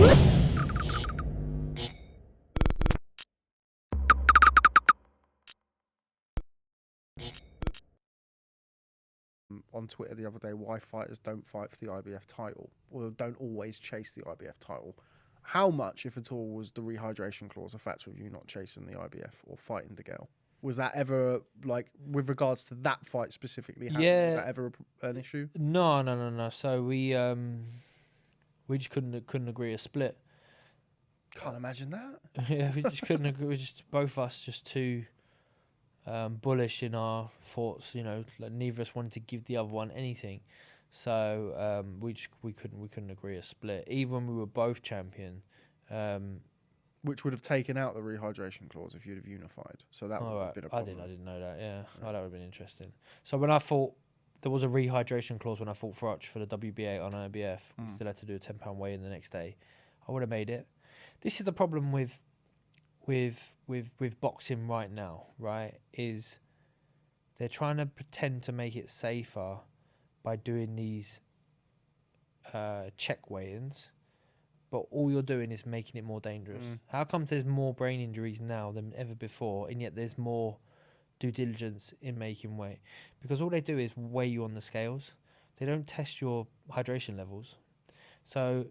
On Twitter the other day why fighters don't fight for the IBF title or don't always chase the IBF title. How much, if at all, was the rehydration clause a factor of you not chasing the IBF or fighting DeGale? Was that ever, like, with regards to that fight specifically, was that ever an issue? No. So we just couldn't agree a split. Can't imagine that. Yeah, we just couldn't agree. We just both of us just too bullish in our thoughts. You know, like neither of us wanted to give the other one anything. So we couldn't agree a split, even when we were both champion. Which would have taken out the rehydration clause if you'd have unified. So that would have been a problem. I didn't know that. Yeah. Oh, that would have been interesting. So when I fought, there was a rehydration clause when I fought for Arch for the WBA on IBF. We still had to do a £10 weigh in the next day. I would have made it. This is the problem with boxing right now, right? Is they're trying to pretend to make it safer by doing these check weigh-ins, but all you're doing is making it more dangerous. How come there's more brain injuries now than ever before, and yet there's more due diligence in making weight? Because all they do is weigh you on the scales. They don't test your hydration levels. So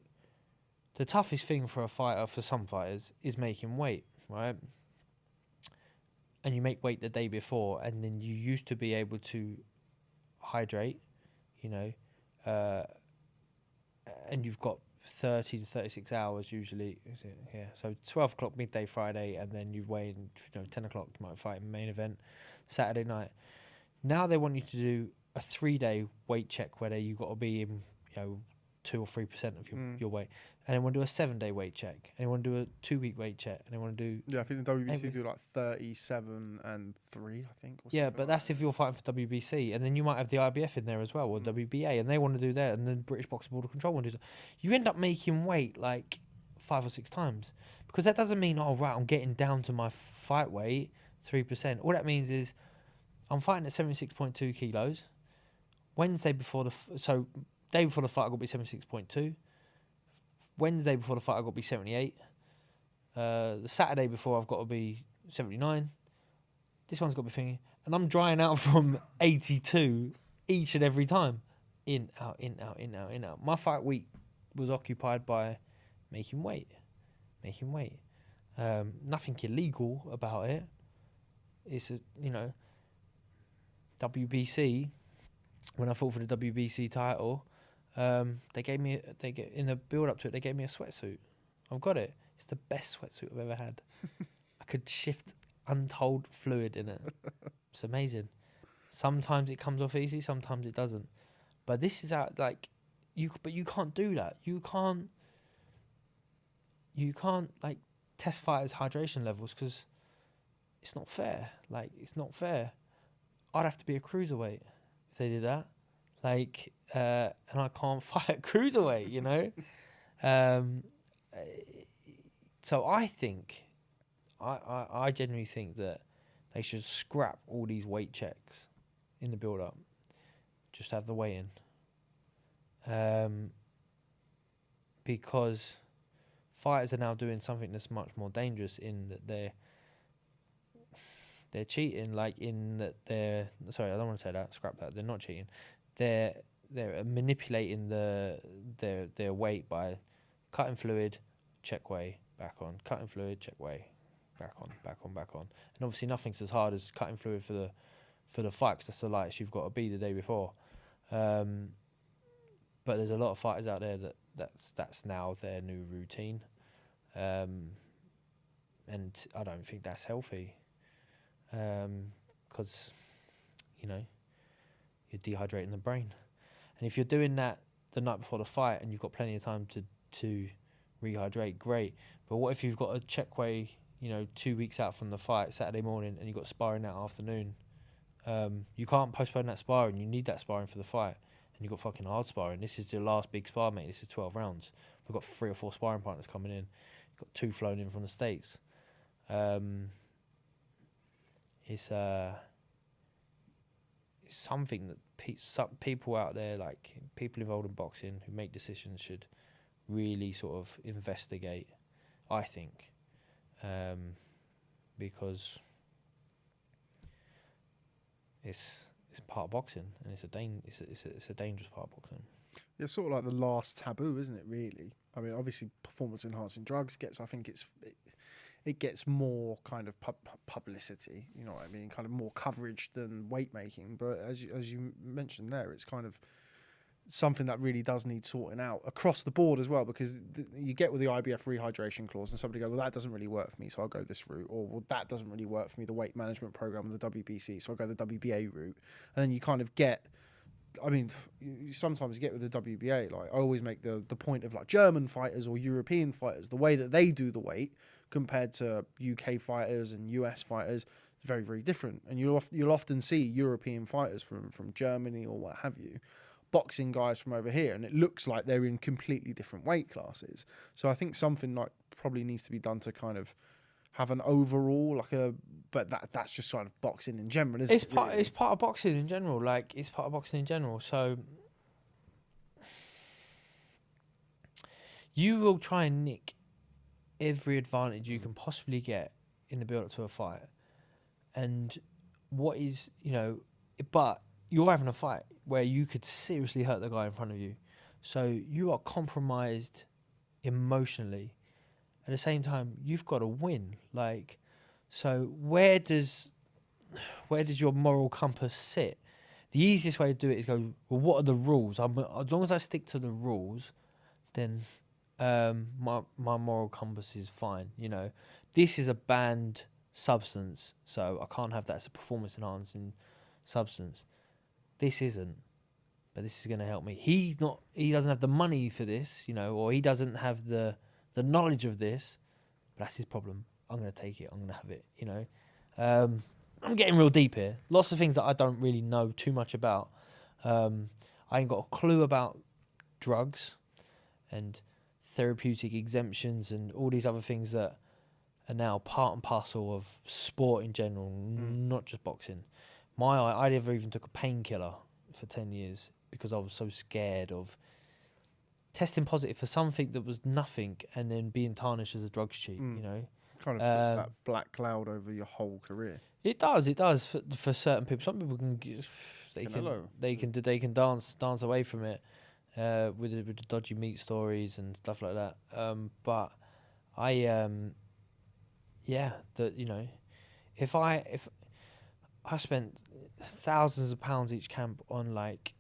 the toughest thing for a fighter, for some fighters, is making weight, right? And you make weight the day before, and then you used to be able to hydrate, you know, and you've got 30 to 36 hours usually. Yeah, so 12 o'clock midday Friday, and then you weigh in, 10 o'clock you might fight in main event Saturday night. Now they want you to do a 3-day weight check where you got to be in 2 or 3% of your weight, and they want to do a 7-day weight check, and they want to do a 2-week weight check, and they want to do I think the WBC do like 37 and 3, I think. Yeah, but that's if you're fighting for WBC, and then you might have the IBF in there as well, or WBA, and they want to do that, and then British Boxing Board of Control want to do that. You end up making weight like 5 or 6 times, because that doesn't mean, oh right, I'm getting down to my fight weight 3%. All that means is I'm fighting at 76.2 kilos. Wednesday before day before the fight I got to be 76.2. Wednesday before the fight I got to be 78. The Saturday before I've got to be 79. This one's got to be thinking, and I'm drying out from 82 each and every time. In, out, in, out, in, out, in, out. My fight week was occupied by making weight. Nothing illegal about it. It's WBC. When I fought for the WBC title, they gave me in the build up to it. They gave me a sweatsuit. I've got it. It's the best sweatsuit I've ever had. I could shift untold fluid in it. It's amazing. Sometimes it comes off easy, sometimes it doesn't. But this is out But you can't do that. You can't like test fighters' hydration levels because it's not fair. Like, it's not fair. I'd have to be a cruiserweight if they did that. Like, and I can't fight at cruiserweight, So I think, I genuinely think that they should scrap all these weight checks in the build-up. Just have the weigh-in. Because fighters are now doing something that's much more dangerous in that they're cheating, like in that sorry, I don't want to say that, scrap that, they're not cheating. They're manipulating their weight by cutting fluid, check weigh, back on, cutting fluid, check weigh, back on. And obviously nothing's as hard as cutting fluid for the fight, because that's the lightest you've got to be the day before. But there's a lot of fighters out there that's now their new routine, and I don't think that's healthy, because you're dehydrating the brain. And if you're doing that the night before the fight and you've got plenty of time to rehydrate, great. But what if you've got a check weigh, 2 weeks out from the fight, Saturday morning, and you've got sparring that afternoon? You can't postpone that sparring. You need that sparring for the fight. And you've got fucking hard sparring. This is your last big spar, mate. This is 12 rounds. We've got 3 or 4 sparring partners coming in. You've got 2 flown in from the States. It's something that some people out there, like people involved in boxing who make decisions, should really sort of investigate, I think, because it's part of boxing, and it's a dangerous part of boxing. It's sort of like the last taboo, isn't it? Really. I mean, obviously, performance enhancing drugs gets. I think it gets more kind of publicity. You know what I mean? Kind of more coverage than weight making. But as you mentioned there, it's kind of something that really does need sorting out across the board as well, because you get with the IBF rehydration clause and somebody go, well, that doesn't really work for me, so I'll go this route, or well, that doesn't really work for me, the weight management program of the WBC, so I'll go the WBA route. And then you kind of get, I mean, you sometimes get with the WBA, like I always make the point of like German fighters or European fighters, the way that they do the weight compared to UK fighters and US fighters is very, very different. And you'll often see European fighters from Germany or what have you boxing guys from over here, and it looks like they're in completely different weight classes. So I think something like probably needs to be done to kind of have an overall but that's just sort of boxing in general, isn't it? It's part of boxing in general. Like, it's part of boxing in general. So you will try and nick every advantage you can possibly get in the build up to a fight. And what is, but you're having a fight where you could seriously hurt the guy in front of you. So you are compromised emotionally. At the same time, you've got to win. Like, so where does your moral compass sit? The easiest way to do it is go, well, what are the rules? As long as I stick to the rules, then my moral compass is fine. This is a banned substance, so I can't have that as a performance enhancing substance. This isn't, but this is going to help me. He doesn't have the money for this, or he doesn't have the knowledge of this, but that's his problem. I'm going to take it. I'm going to have it, I'm getting real deep here. Lots of things that I don't really know too much about. I ain't got a clue about drugs and therapeutic exemptions and all these other things that are now part and parcel of sport in general, not just boxing. I never even took a painkiller for 10 years because I was so scared of testing positive for something that was nothing and then being tarnished as a drugs cheat, Kind of puts that black cloud over your whole career. It does for certain people. Some people they can dance away from it with the dodgy meat stories and stuff like that. But if I spent thousands of pounds each camp on like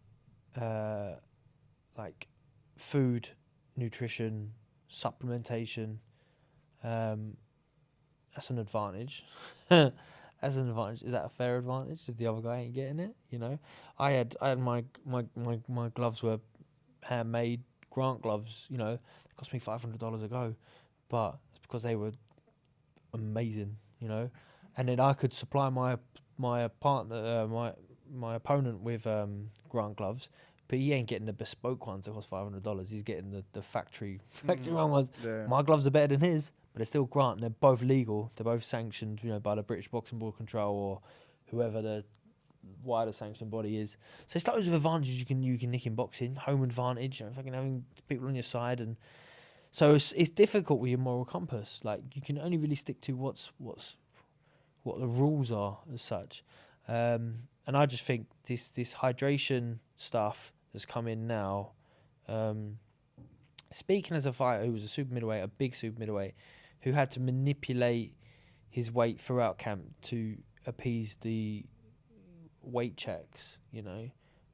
food, nutrition, supplementation, that's an advantage. That's an advantage. Is that a fair advantage if the other guy ain't getting it? I had my gloves were handmade Grant gloves. It cost me $500 a go, but it's because they were amazing. And then I could supply my partner, my opponent with Grant gloves, but he ain't getting the bespoke ones that cost $500. He's getting the factory run ones. Yeah. My gloves are better than his, but they're still Grant. And they're both legal. They're both sanctioned, by the British Boxing Board Control or whoever the wider sanction body is. So it's loads of advantages you can nick in boxing. Home advantage, fucking having people on your side, and so it's difficult with your moral compass. Like, you can only really stick to what the rules are as such. And I just think this hydration stuff that's come in now, speaking as a fighter who was a super middleweight, a big super middleweight, who had to manipulate his weight throughout camp to appease the weight checks,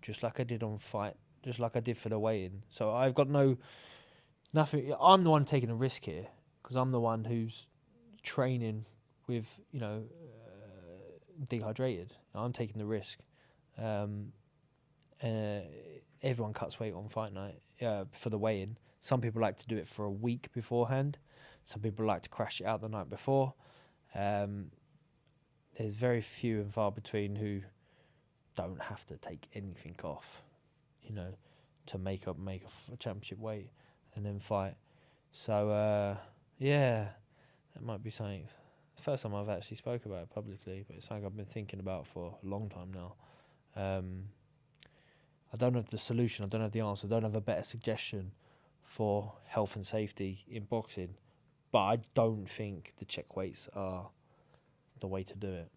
just like I did on fight, just like I did for the weigh-in. So I've got nothing. I'm the one taking a risk here because I'm the one who's training with, dehydrated. I'm taking the risk. Everyone cuts weight on fight night for the weigh-in. Some people like to do it for a week beforehand. Some people like to crash it out the night before. There's very few and far between who don't have to take anything off, to make a championship weight and then fight. So that might be something. It's the first time I've actually spoke about it publicly, but it's something I've been thinking about for a long time now. I don't have the solution. I don't have the answer. I don't have a better suggestion for health and safety in boxing, but I don't think the check weights are the way to do it.